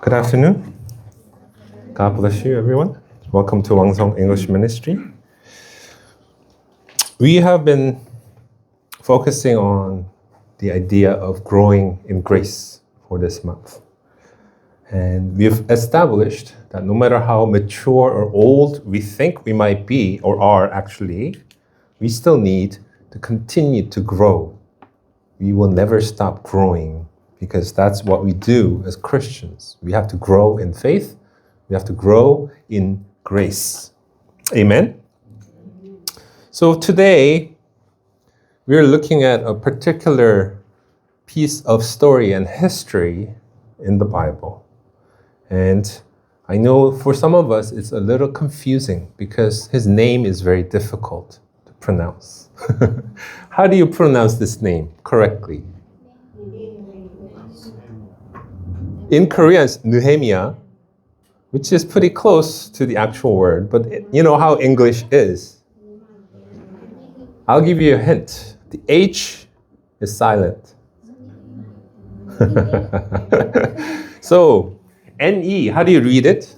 Good afternoon. God bless you, everyone. Welcome to Wangsung English Ministry. We have been focusing on the idea of growing in grace for this month. And we've established that no matter how mature or old we think we might be or are actually, we still need to continue to grow. We will never stop growing because that's what we do as Christians. We have to grow in faith. We have to grow in grace. Amen? So today, we're looking at a particular piece of story and history in the Bible. And I know for some of us, it's a little confusing because his name is very difficult to pronounce. How do you pronounce this name correctly? In Korean, it's Nehemiah, which is pretty close to the actual word, but you know how English is. I'll give you a hint. The H is silent. So, N-E, how do you read it?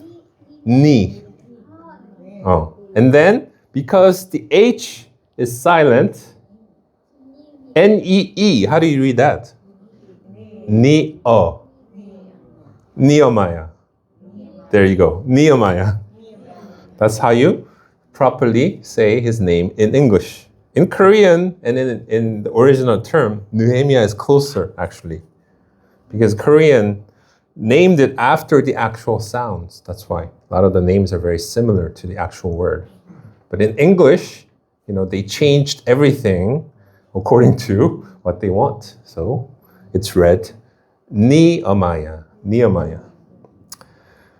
Ni. Oh. And then, because the H is silent, N-E-E, how do you read that? Ni-o. Nehemiah. There you go. Nehemiah. That's how you properly say his name in English. In Korean and in the original term, Nehemiah is closer actually. Because Korean named it after the actual sounds. That's why a lot of the names are very similar to the actual word. But in English, they changed everything according to what they want. So it's read Nehemiah. Nehemiah.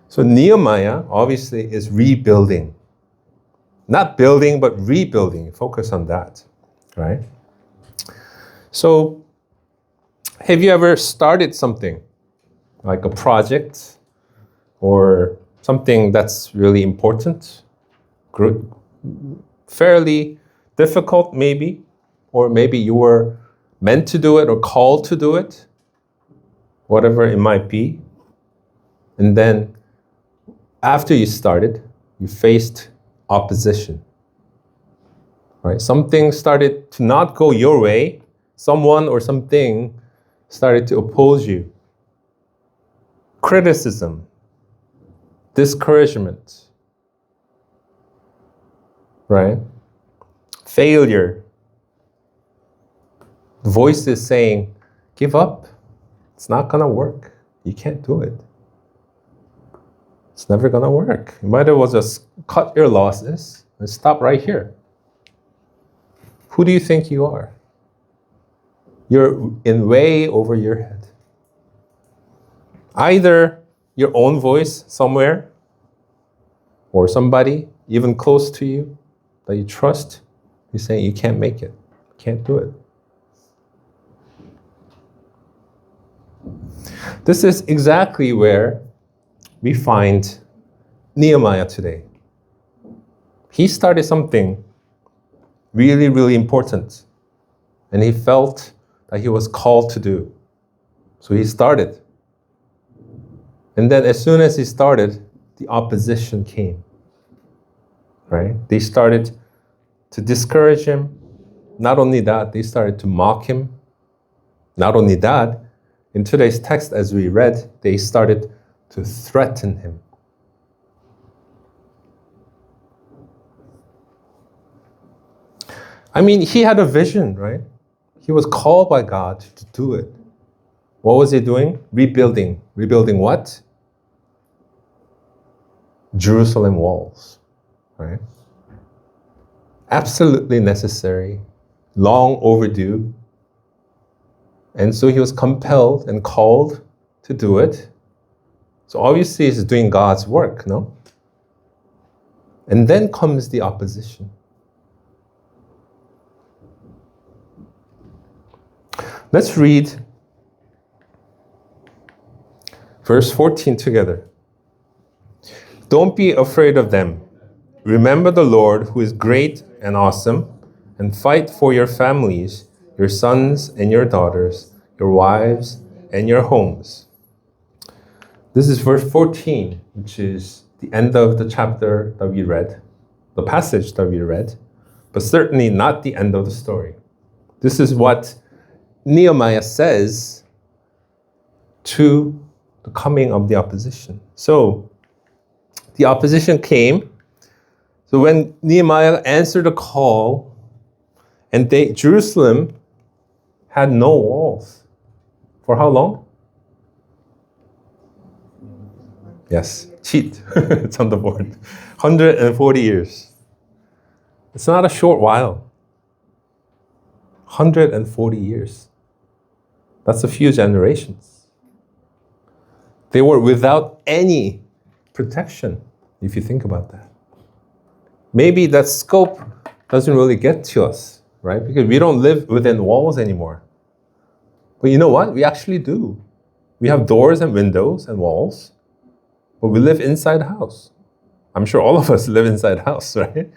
So Nehemiah obviously is rebuilding. Not building, but rebuilding. Focus on that, right? So have you ever started something, like a project or something that's really important, fairly difficult maybe, or maybe you were meant to do it or called to do it, whatever it might be. And then after you started, you faced opposition, right? Something started to not go your way. Someone or something started to oppose you. Criticism, discouragement, right? Failure. Voices saying, give up. It's not gonna work. You can't do it. It's never gonna work. You might as well just cut your losses and stop right here. Who do you think you are? You're in way over your head. Either your own voice somewhere, or somebody even close to you that you trust, is saying you can't make it, can't do it. This is exactly where we find Nehemiah today. He started something really, really important, and he felt that he was called to do. So he started. And then as soon as he started, the opposition came, right? They started to discourage him. Not only that, they started to mock him. Not only that, in today's text, as we read, they started to threaten him. I mean, he had a vision, right? He was called by God to do it. What was he doing? Rebuilding. Rebuilding what? Jerusalem walls, right? Absolutely necessary, long overdue. And so he was compelled and called to do it. So obviously he's doing God's work, no? And then comes the opposition. Let's read verse 14 together. Don't be afraid of them. Remember the Lord who is great and awesome, and fight for your families, your sons and your daughters, your wives and your homes. This is verse 14, which is the end of the chapter that we read, the passage that we read, but certainly not the end of the story. This is what Nehemiah says to the coming of the opposition. So the opposition came. So when Nehemiah answered the call, and Jerusalem had no walls. For how long? Yes, cheat. It's on the board. 140 years. It's not a short while. 140 years. That's a few generations. They were without any protection, if you think about that. Maybe that scope doesn't really get to us, right? Because we don't live within walls anymore. But you know what? We actually do. We have doors and windows and walls, but we live inside a house. I'm sure all of us live inside a house, right?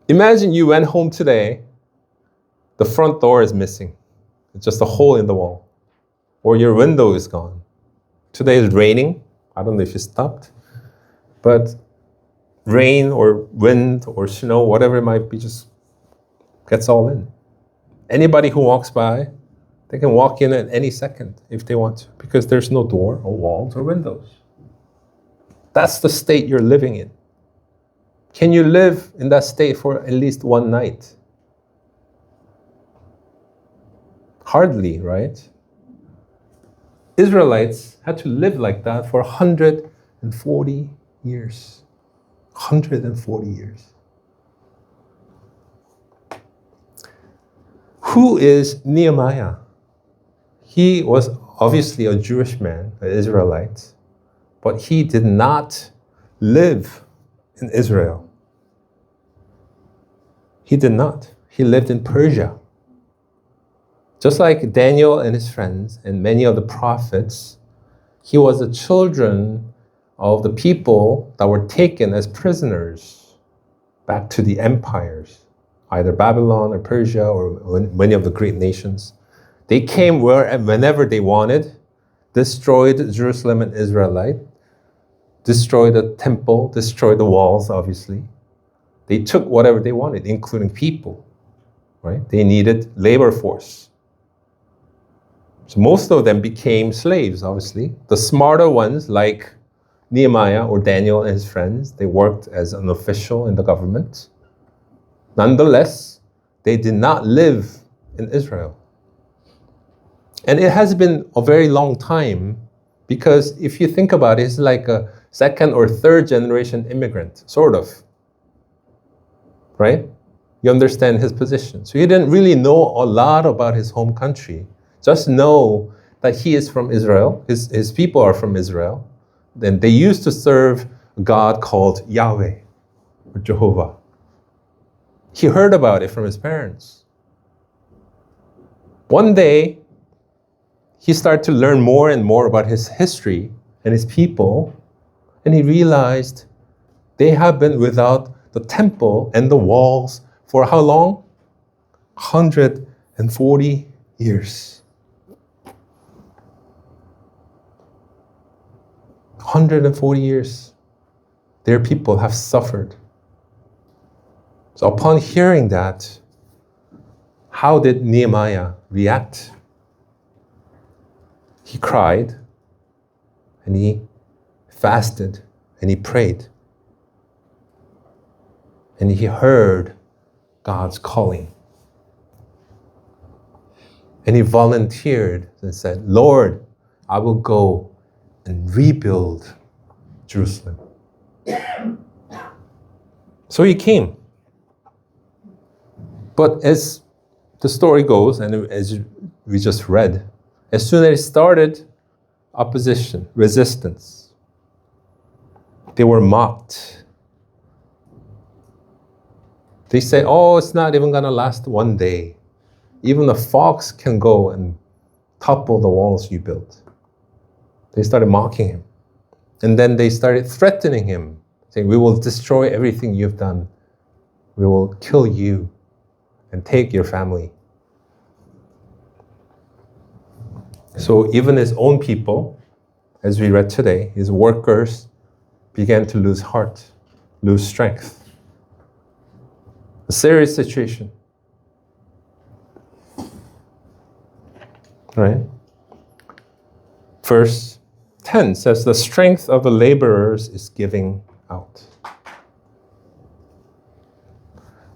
Imagine you went home today, the front door is missing. It's just a hole in the wall. Or your window is gone. Today is raining. I don't know if it stopped. But rain or wind or snow, whatever it might be, just gets all in. Anybody who walks by, they can walk in at any second if they want to, because there's no door or walls or windows. That's the state you're living in. Can you live in that state for at least one night? Hardly, right? Israelites had to live like that for 140 years. 140 years. Who is Nehemiah? He was obviously a Jewish man, an Israelite, but he did not live in Israel. He did not. He lived in Persia. Just like Daniel and his friends and many of the prophets, he was the children of the people that were taken as prisoners back to the empires, either Babylon or Persia or many of the great nations. They came whenever they wanted, destroyed Jerusalem and Israelite, destroyed the temple, destroyed the walls, obviously. They took whatever they wanted, including people, right? They needed labor force. So most of them became slaves, obviously. The smarter ones, like Nehemiah or Daniel and his friends, they worked as an official in the government. Nonetheless, they did not live in Israel. And it has been a very long time, because if you think about it, it's like a second or third generation immigrant, sort of. Right? You understand his position. So he didn't really know a lot about his home country. Just know that he is from Israel. His people are from Israel. Then they used to serve a God called Yahweh or Jehovah. He heard about it from his parents. One day, he started to learn more and more about his history and his people, and he realized they have been without the temple and the walls for how long? 140 years. 140 years. Their people have suffered. So upon hearing that, how did Nehemiah react? He cried, and he fasted, and he prayed. And he heard God's calling. And he volunteered and said, Lord, I will go and rebuild Jerusalem. So he came. But as the story goes, and as we just read, as soon as it started, opposition, resistance, they were mocked. They say, oh, it's not even going to last one day. Even a fox can go and topple the walls you built. They started mocking him. And then they started threatening him, saying, we will destroy everything you've done. We will kill you and take your family. So even his own people, as we read today, his workers began to lose heart, lose strength. A serious situation. Right? Verse 10 says, the strength of the laborers is giving out.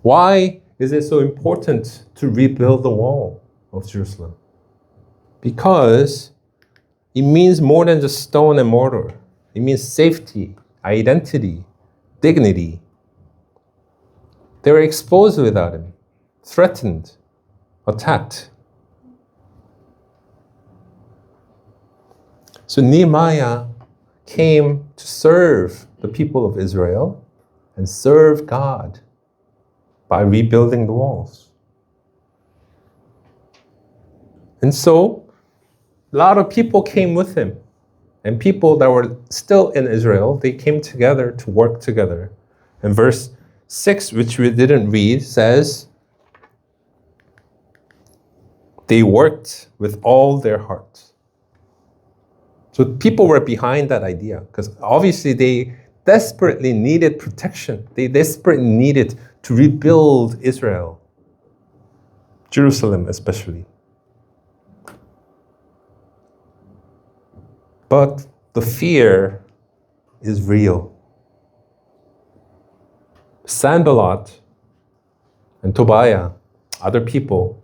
Why is it so important to rebuild the wall of Jerusalem? Because it means more than just stone and mortar. It means safety, identity, dignity. They were exposed without him, threatened, attacked. So Nehemiah came to serve the people of Israel and serve God by rebuilding the walls. And so, a lot of people came with him. And people that were still in Israel, they came together to work together. And verse 6, which we didn't read, says, they worked with all their heart. So people were behind that idea because obviously they desperately needed protection. They desperately needed to rebuild Israel, Jerusalem especially. But the fear is real. Sanballat and Tobiah, other people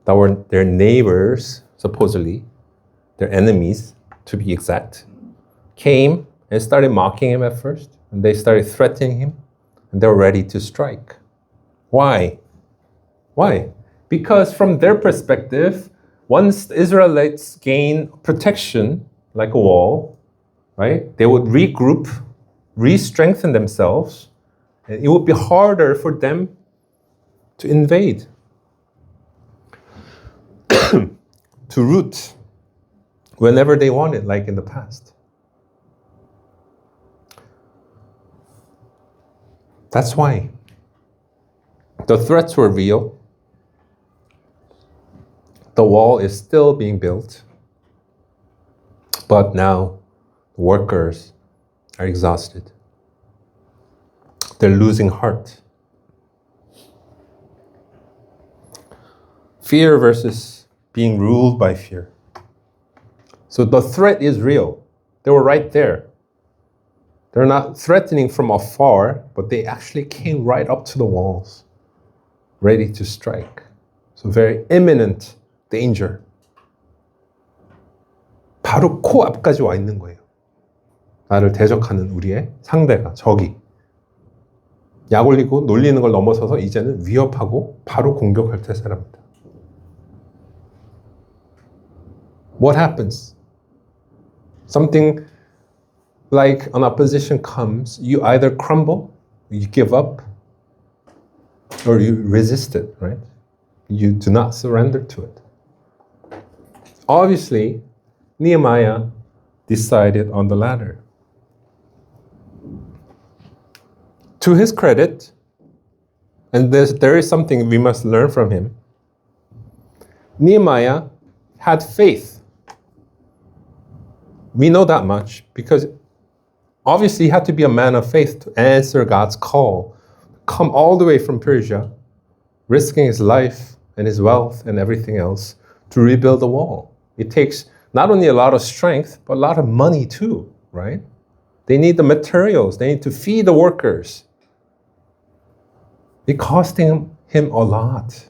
that were their neighbors, supposedly, their enemies, to be exact, came and started mocking him at first. And they started threatening him. And they were ready to strike. Why? Why? Because from their perspective, once the Israelites gain protection, like a wall, right, they would regroup, re-strengthen themselves, and it would be harder for them to invade, to root whenever they wanted, like in the past. That's why the threats were real. The wall is still being built, but now the workers are exhausted. They're losing heart. Fear versus being ruled by fear. So the threat is real. They were right there. They're not threatening from afar, but they actually came right up to the walls, ready to strike. So very imminent danger. 바로 코앞까지 와 있는 거예요. 나를 대적하는 우리의 상대가, 적이. 약 올리고 놀리는 걸 넘어서서 이제는 위협하고 바로 공격할 태세랍니다. What happens? Something like an opposition comes, you either crumble, you give up, or you resist it, right? You do not surrender to it. Obviously, Nehemiah decided on the latter. To his credit, and there is something we must learn from him, Nehemiah had faith. We know that much because obviously he had to be a man of faith to answer God's call, come all the way from Persia, risking his life and his wealth and everything else to rebuild the wall. It takes not only a lot of strength, but a lot of money too, right? They need the materials. They need to feed the workers. It costing him a lot.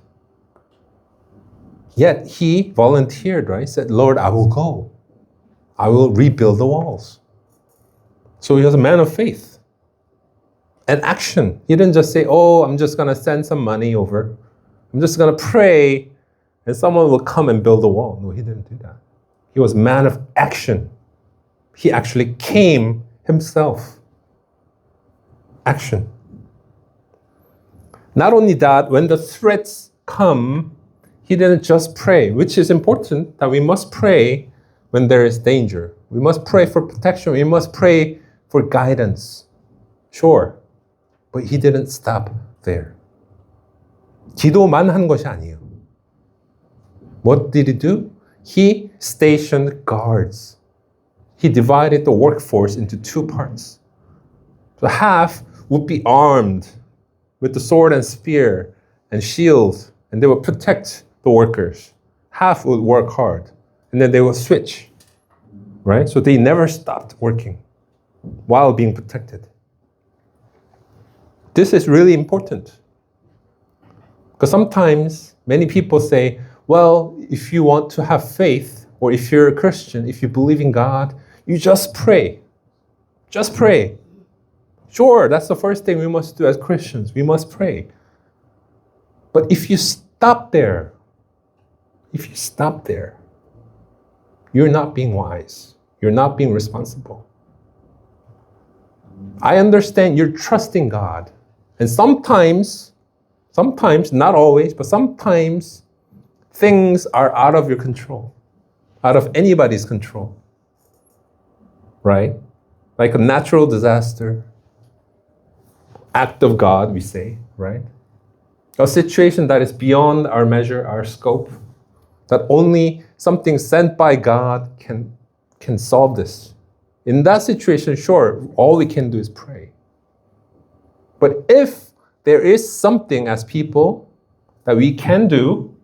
Yet he volunteered, right? Said, Lord, I will go. I will rebuild the walls. So he was a man of faith and action. He didn't just say, oh, I'm just going to send some money over. I'm just going to pray and someone will come and build the wall. No, he didn't do that. He was a man of action. He actually came himself. Action. Not only that, when the threats come, he didn't just pray, which is important that we must pray when there is danger. We must pray for protection. We must pray for guidance. Sure. But he didn't stop there. 기도만 한 것이 아니에요. What did he do? He stationed guards. he divided the workforce into two parts. So half would be armed with the sword and spear and shield, and they would protect the workers. Half would work hard, and then they would switch, right? So they never stopped working while being protected. This is really important. Because sometimes many people say, well, if you want to have faith, or if you're a Christian, if you believe in God, you just pray. Just pray. Sure, that's the first thing we must do as Christians. We must pray. But if you stop there, you're not being wise. You're not being responsible. I understand you're trusting God. And sometimes, not always, but sometimes things are out of your control, out of anybody's control, right? Like a natural disaster, act of God, we say, right? A situation that is beyond our measure, our scope, that only something sent by God can solve this. In that situation, sure, all we can do is pray. But if there is something as people that we can do,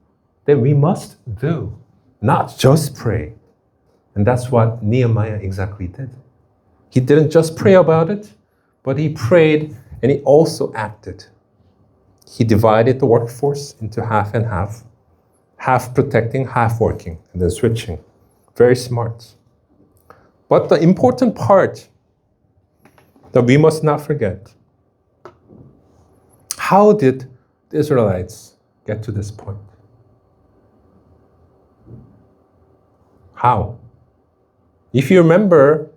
then we must do, not just pray. And that's what Nehemiah exactly did. He didn't just pray about it, but he prayed and he also acted. He divided the workforce into half and half protecting, half working, and then switching. Very smart. But the important part that we must not forget, how did the Israelites get to this point? How? If you remember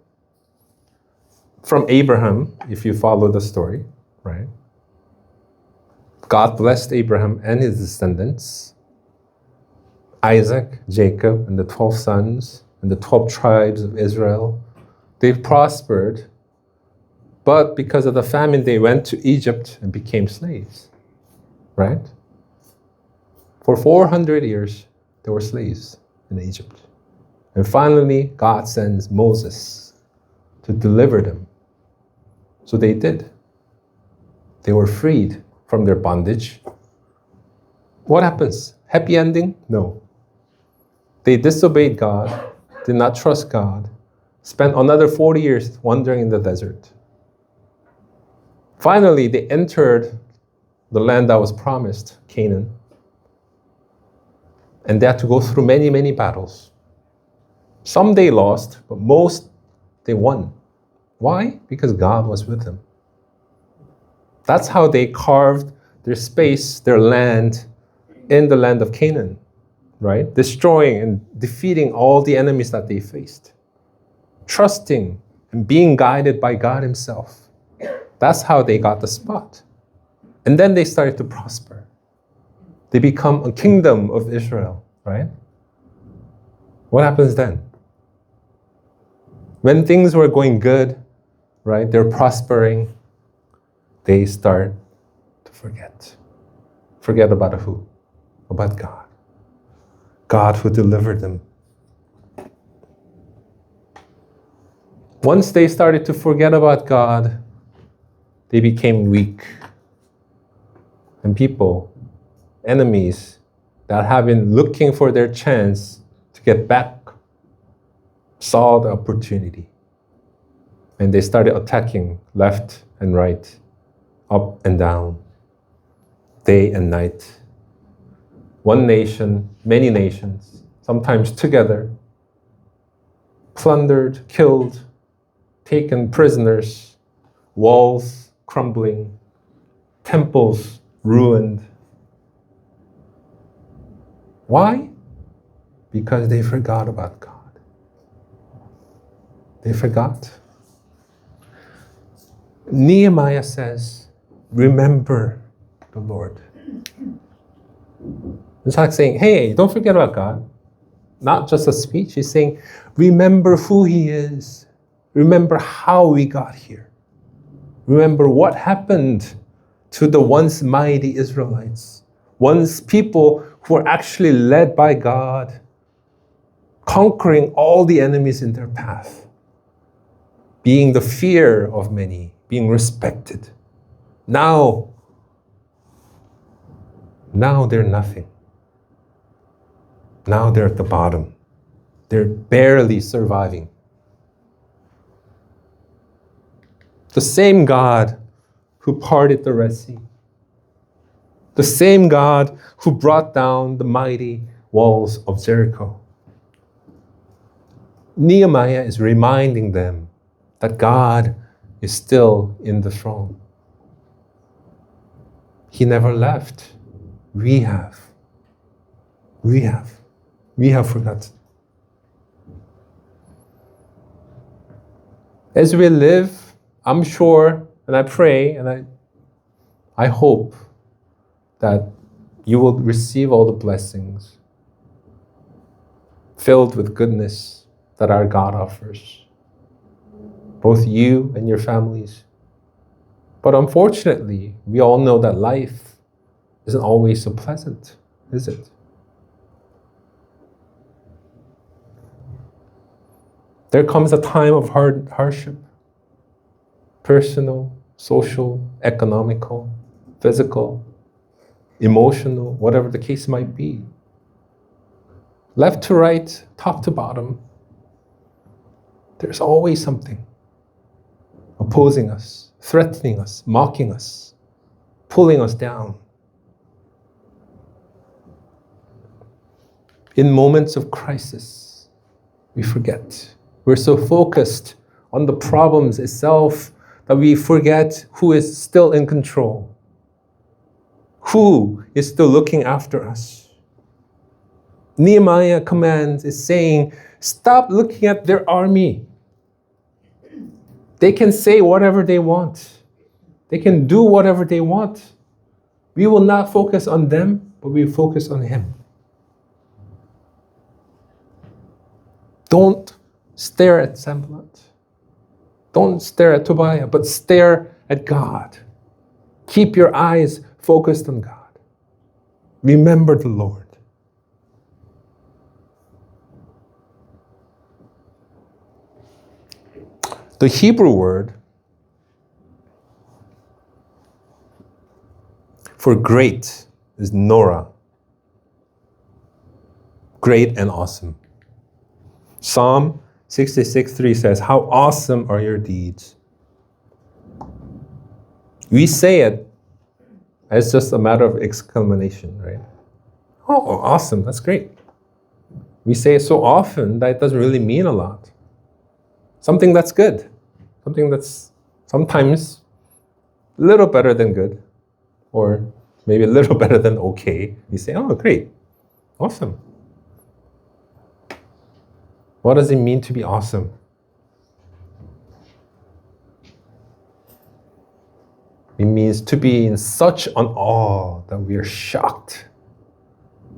from Abraham, if you follow the story, right? God blessed Abraham and his descendants, Isaac, Jacob, and the 12 sons, and the 12 tribes of Israel. They prospered, but because of the famine, they went to Egypt and became slaves, right? For 400 years, they were slaves in Egypt. And finally, God sends Moses to deliver them. So they did. They were freed from their bondage. What happens? Happy ending? No. They disobeyed God, did not trust God, spent another 40 years wandering in the desert. Finally, they entered the land that was promised, Canaan. And they had to go through many, many battles. Some they lost, but most they won. Why? Because God was with them. That's how they carved their space, their land, in the land of Canaan, right? Destroying and defeating all the enemies that they faced. Trusting and being guided by God himself. That's how they got the spot. And then they started to prosper. They become a kingdom of Israel, right? What happens then? When things were going good, right, they're prospering, they start to forget. Forget about who? About God. God who delivered them. Once they started to forget about God, they became weak. And people, enemies, that have been looking for their chance to get back, saw the opportunity. And they started attacking left and right, up and down, day and night. One nation, many nations, sometimes together, plundered, killed, taken prisoners, walls crumbling, temples ruined. Why? Because they forgot about God. They forgot. Nehemiah says, remember the Lord. It's like saying, hey, don't forget about God. Not just a speech. He's saying, remember who he is. Remember how we got here. Remember what happened to the once mighty Israelites. Once people who were actually led by God, conquering all the enemies in their path. being the fear of many, being respected. Now they're nothing. Now they're at the bottom. They're barely surviving. The same God who parted the Red Sea, the same God who brought down the mighty walls of Jericho. Nehemiah is reminding them that God is still in the throne. He never left. We have forgotten. As we live, I'm sure, and I pray, and I hope that you will receive all the blessings filled with goodness that our God offers, both you and your families. But unfortunately, we all know that life isn't always so pleasant, is it? There comes a time of hardship, personal, social, economical, physical, emotional, whatever the case might be. Left to right, top to bottom, there's always something opposing us, threatening us, mocking us, pulling us down. In moments of crisis, we forget. We're so focused on the problems itself that we forget who is still in control, who is still looking after us. Nehemiah commands is saying, stop looking at their army. They can say whatever they want. They can do whatever they want. We will not focus on them, but we focus on Him. Don't stare at Sanballat. Don't stare at Tobiah, but stare at God. Keep your eyes focused on God. Remember the Lord. The Hebrew word for great is Nora. Great and awesome. Psalm 66:3 says, how awesome are your deeds. We say it as just a matter of exclamation, right? Oh, awesome, that's great. We say it so often that it doesn't really mean a lot. Something that's good. Something that's sometimes a little better than good. Or maybe a little better than okay. We say, oh, great. Awesome. What does it mean to be awesome? It means to be in such an awe that we are shocked.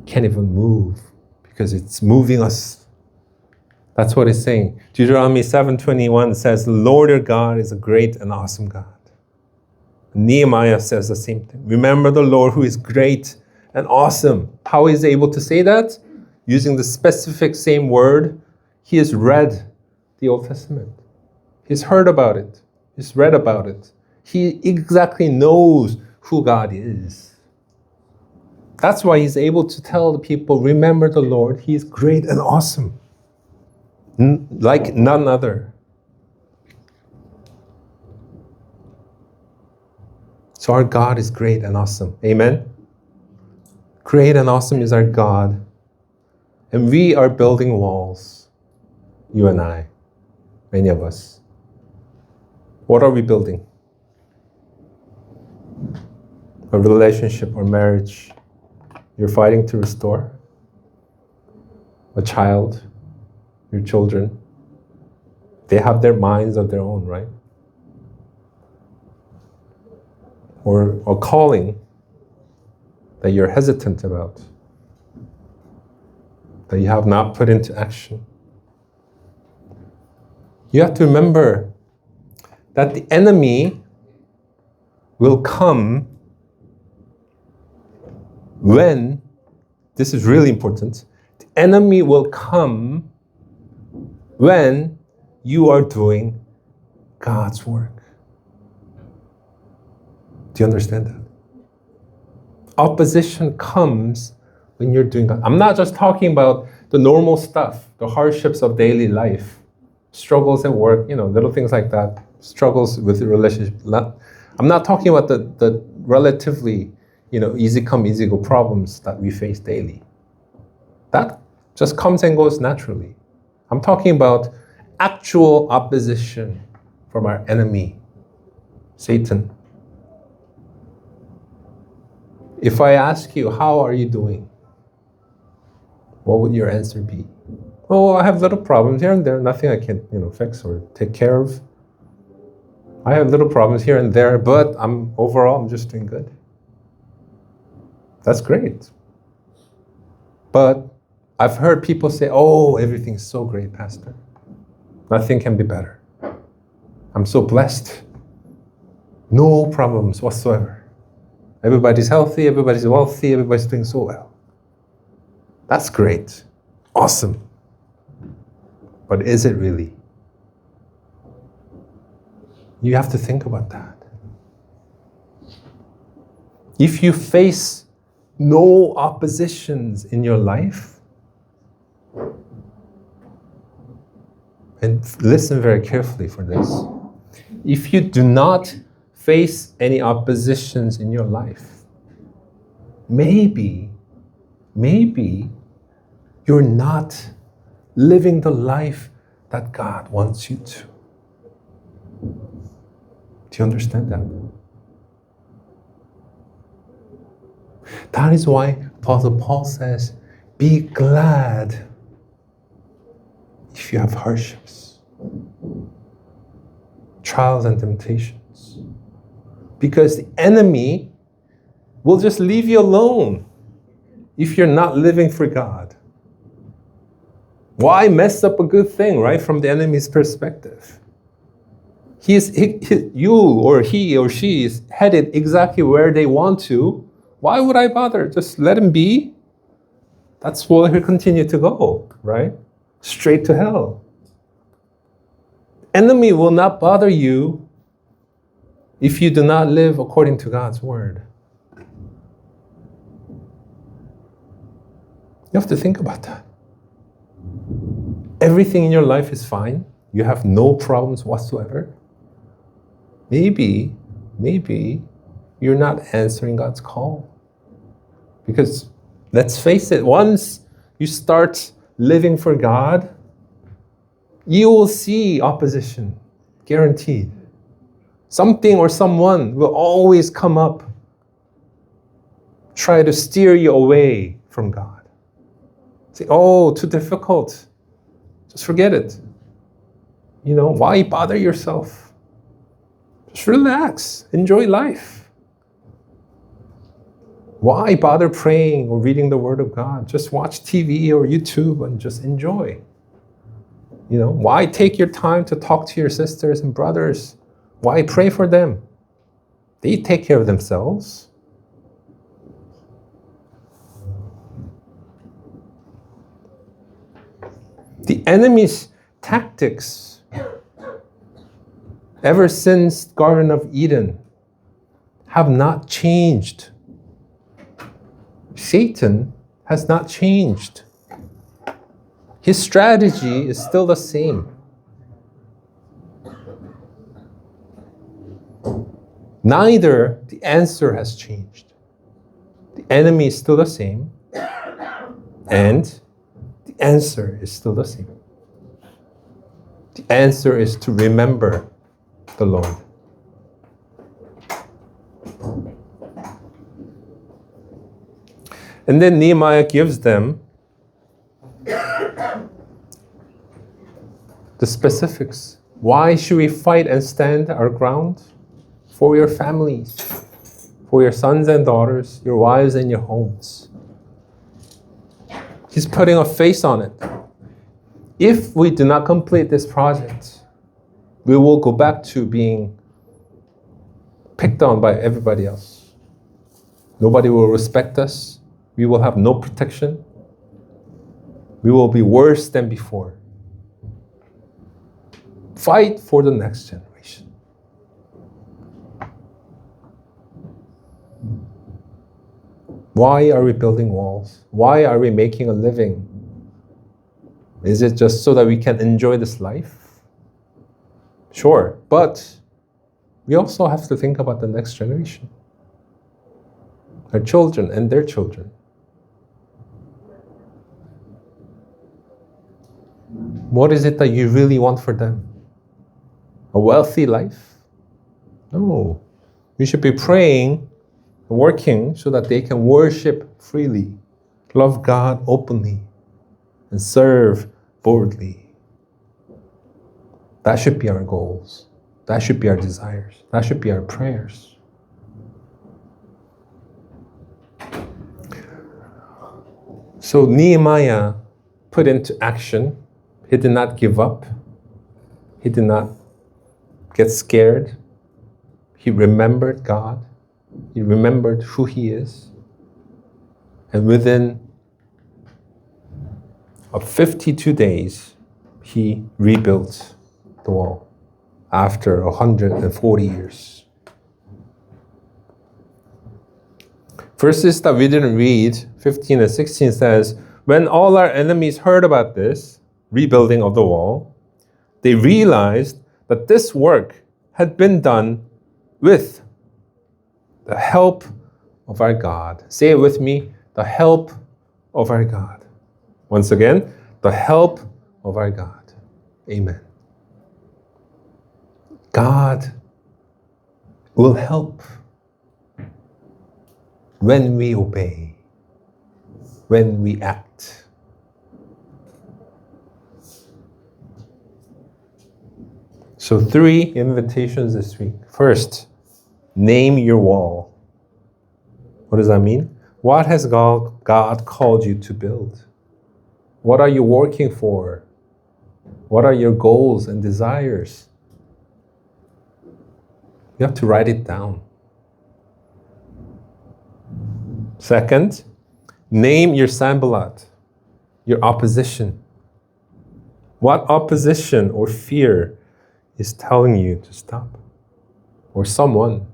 Can't even move because it's moving us. That's what it's saying. Deuteronomy 7:21 says, the Lord your God is a great and awesome God. Nehemiah says the same thing. Remember the Lord who is great and awesome. How is he able to say that? Using the specific same word. He has read the Old Testament. He's heard about it. He's read about it. He exactly knows who God is. That's why he's able to tell the people, remember the Lord. He is great and awesome. Like none other. So our God is great and awesome. Amen? Great and awesome is our God. And we are building walls. You and I. Many of us. What are we building? A relationship or marriage you're fighting to restore? A child? Your children? They have their minds of their own, right? Or a calling that you're hesitant about, that you have not put into action. You have to remember that the enemy will come when, this is really important, the enemy will come when you are doing God's work. Do you understand that? Opposition comes when you're doing God. I'm not just talking about the normal stuff, the hardships of daily life, struggles at work, little things like that, struggles with the relationship. I'm not talking about the relatively, easy come, easy go problems that we face daily. That just comes and goes naturally. I'm talking about actual opposition from our enemy, Satan. If I ask you, how are you doing? What would your answer be? Oh, I have little problems here and there, nothing I can, fix or take care of. I have little problems here and there, but overall, I'm just doing good. That's great. But I've heard people say, oh, everything's so great, Pastor. Nothing can be better. I'm so blessed. No problems whatsoever. Everybody's healthy, everybody's wealthy, everybody's doing so well. That's great. Awesome. But is it really? You have to think about that. If you face no oppositions in your life, and listen very carefully for this, if you do not face any oppositions in your life, maybe you're not living the life that God wants you to. Do you understand that? That is why Apostle Paul says, be glad if you have hardships, trials and temptations. Because the enemy will just leave you alone if you're not living for God. Why mess up a good thing, right? From the enemy's perspective. You or he or she is headed exactly where they want to. Why would I bother? Just let him be. That's where he'll continue to go, right? Straight to hell. Enemy will not bother you if you do not live according to God's word. You have to think about that. Everything in your life is fine. You have no problems whatsoever. Maybe you're not answering God's call. Because let's face it, once you start living for God, you will see opposition, guaranteed. Something or someone will always come up, try to steer you away from God. Say, oh, too difficult. Just forget it. Why bother yourself? Just relax, enjoy life. Why bother praying or reading the Word of God? Just watch TV or YouTube and just enjoy. Why take your time to talk to your sisters and brothers? Why pray for them? They take care of themselves. The enemy's tactics ever since Garden of Eden have not changed. Satan has not changed. His strategy is still the same. Neither the answer has changed. The enemy is still the same, and the answer is still the same. The answer is to remember the Lord. And then Nehemiah gives them the specifics. Why should we fight and stand our ground? For your families, for your sons and daughters, your wives and your homes. He's putting a face on it. If we do not complete this project, we will go back to being picked on by everybody else. Nobody will respect us. We will have no protection. We will be worse than before. Fight for the next generation. Why are we building walls? Why are we making a living? Is it just so that we can enjoy this life? Sure, but we also have to think about the next generation, our children and their children. What is it that you really want for them? A wealthy life? No. We should be praying, working so that they can worship freely, love God openly, and serve boldly. That should be our goals. That should be our desires. That should be our prayers. So Nehemiah put into action. He did not give up. He did not get scared. He remembered God. He remembered who he is. And within 52 days, he rebuilt the wall after 140 years. Verses that we didn't read, 15 and 16 says, when all our enemies heard about this rebuilding of the wall, they realized that this work had been done with the help of our God. Say it with me, the help of our God. Once again, the help of our God. Amen. God will help when we obey, when we act. So 3 invitations this week. First, name your wall. What does that mean? What has God called you to build? What are you working for? What are your goals and desires? You have to write it down. Second, name your sambalat, your opposition. What opposition or fear is telling you to stop? Or someone.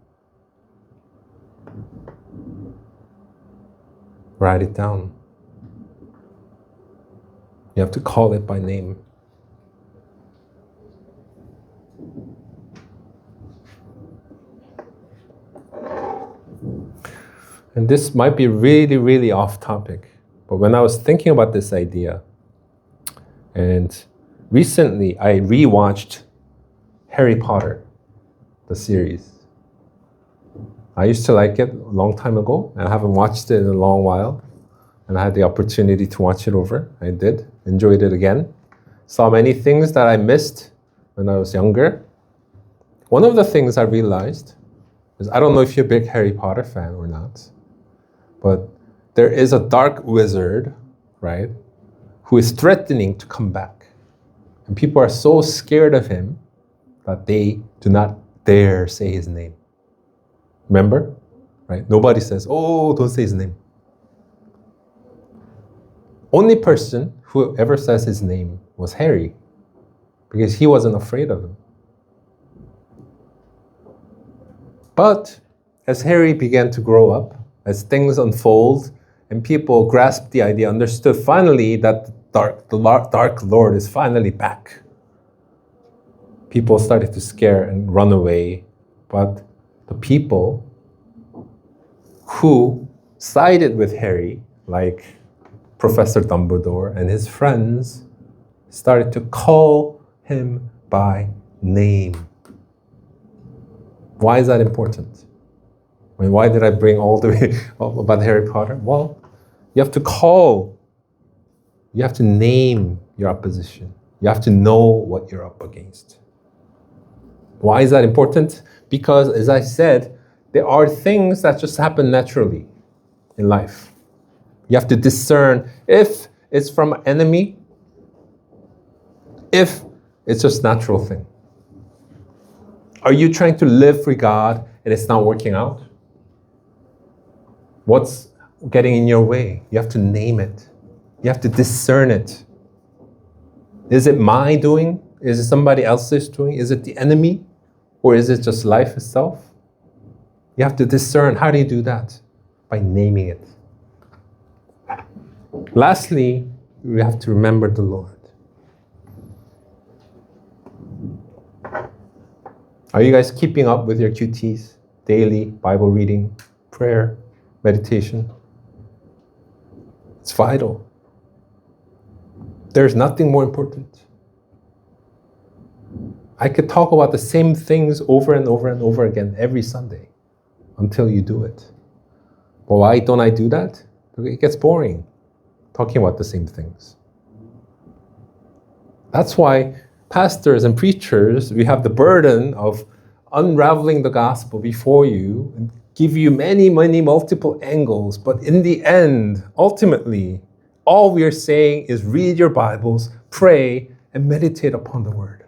Write it down. You have to call it by name. And this might be really, really off topic, but when I was thinking about this idea, and recently I rewatched Harry Potter, the series. I used to like it a long time ago, and I haven't watched it in a long while. And I had the opportunity to watch it over. I did, enjoyed it again. Saw many things that I missed when I was younger. One of the things I realized is, I don't know if you're a big Harry Potter fan or not, but there is a dark wizard, right, who is threatening to come back. And people are so scared of him that they do not dare say his name. Remember? Right? Nobody says, oh, don't say his name. Only person who ever says his name was Harry, because he wasn't afraid of him. But as Harry began to grow up, as things unfold, and people grasped the idea, understood finally that the Dark Lord is finally back. People started to scare and run away, but the people who sided with Harry, like Professor Dumbledore and his friends, started to call him by name. Why is that important? I mean, why did I bring all the way about Harry Potter? Well, you have to call. You have to name your opposition. You have to know what you're up against. Why is that important? Because, as I said, there are things that just happen naturally in life. You have to discern if it's from an enemy, if it's just a natural thing. Are you trying to live for God and it's not working out? What's getting in your way? You have to name it. You have to discern it. Is it my doing? Is it somebody else's doing? Is it the enemy? Or is it just life itself? You have to discern. How do you do that? By naming it. Lastly, we have to remember the Lord. Are you guys keeping up with your QTs? Daily Bible reading, prayer, meditation? It's vital. There's nothing more important. I could talk about the same things over and over and over again every Sunday until you do it. But why don't I do that? It gets boring talking about the same things. That's why pastors and preachers, we have the burden of unraveling the gospel before you and give you many, many multiple angles. But in the end, ultimately, all we are saying is read your Bibles, pray, and meditate upon the word.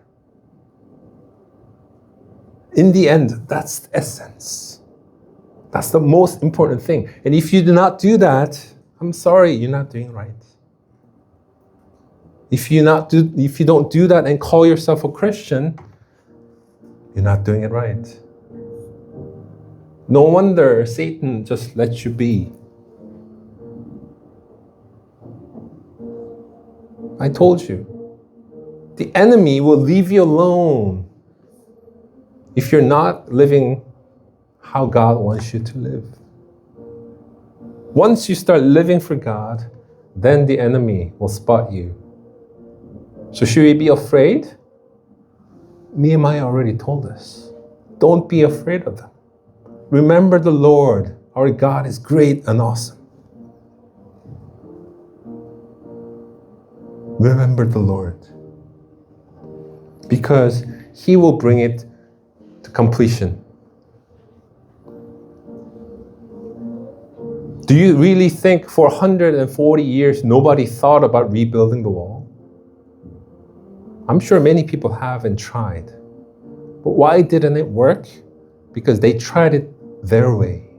In the end, that's the essence. That's the most important thing. And if you do not do that, I'm sorry, you're not doing right. If you don't do that and call yourself a Christian, you're not doing it right. No wonder Satan just lets you be. I told you, the enemy will leave you alone if you're not living how God wants you to live. Once you start living for God, then the enemy will spot you. So should we be afraid? Nehemiah already told us. Don't be afraid of them. Remember the Lord, our God is great and awesome. Remember the Lord. Because He will bring it to completion. Do you really think for 140 years nobody thought about rebuilding the wall? I'm sure many people have and tried. But why didn't it work? Because they tried it their way.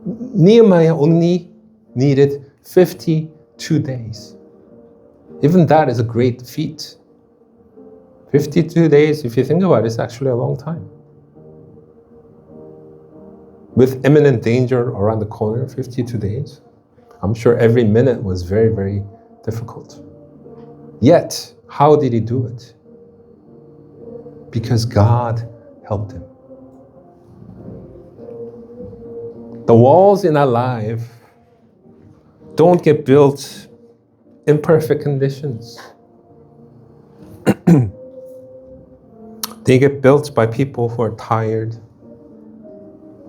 Nehemiah only needed 52 days. Even that is a great feat. 52 days, if you think about it, is actually a long time. With imminent danger around the corner, 52 days. I'm sure every minute was very, very difficult. Yet, how did he do it? Because God helped him. The walls in our life don't get built in perfect conditions. They get built by people who are tired,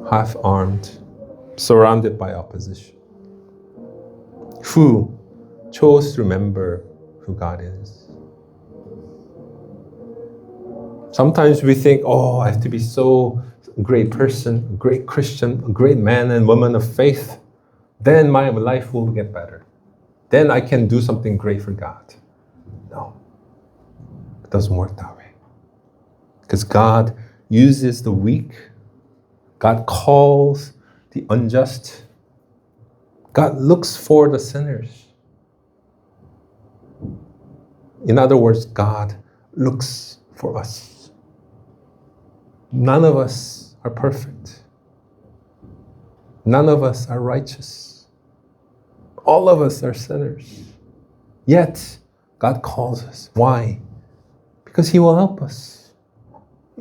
half-armed, surrounded by opposition, who chose to remember who God is. Sometimes we think, oh, I have to be so great person, a great Christian, a great man and woman of faith. Then my life will get better. Then I can do something great for God. No, it doesn't work that way. Because God uses the weak. God calls the unjust. God looks for the sinners. In other words, God looks for us. None of us are perfect. None of us are righteous. All of us are sinners. Yet, God calls us. Why? Because He will help us.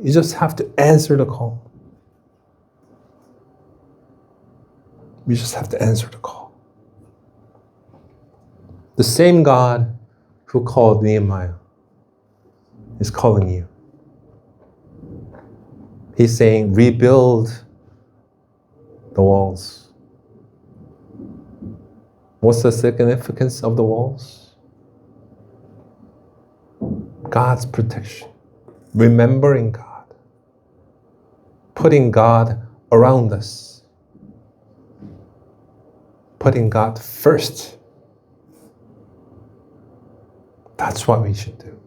You just have to answer the call. We just have to answer the call. The same God who called Nehemiah is calling you. He's saying, rebuild the walls. What's the significance of the walls? God's protection. Remembering God. Putting God around us. Putting God first. That's what we should do.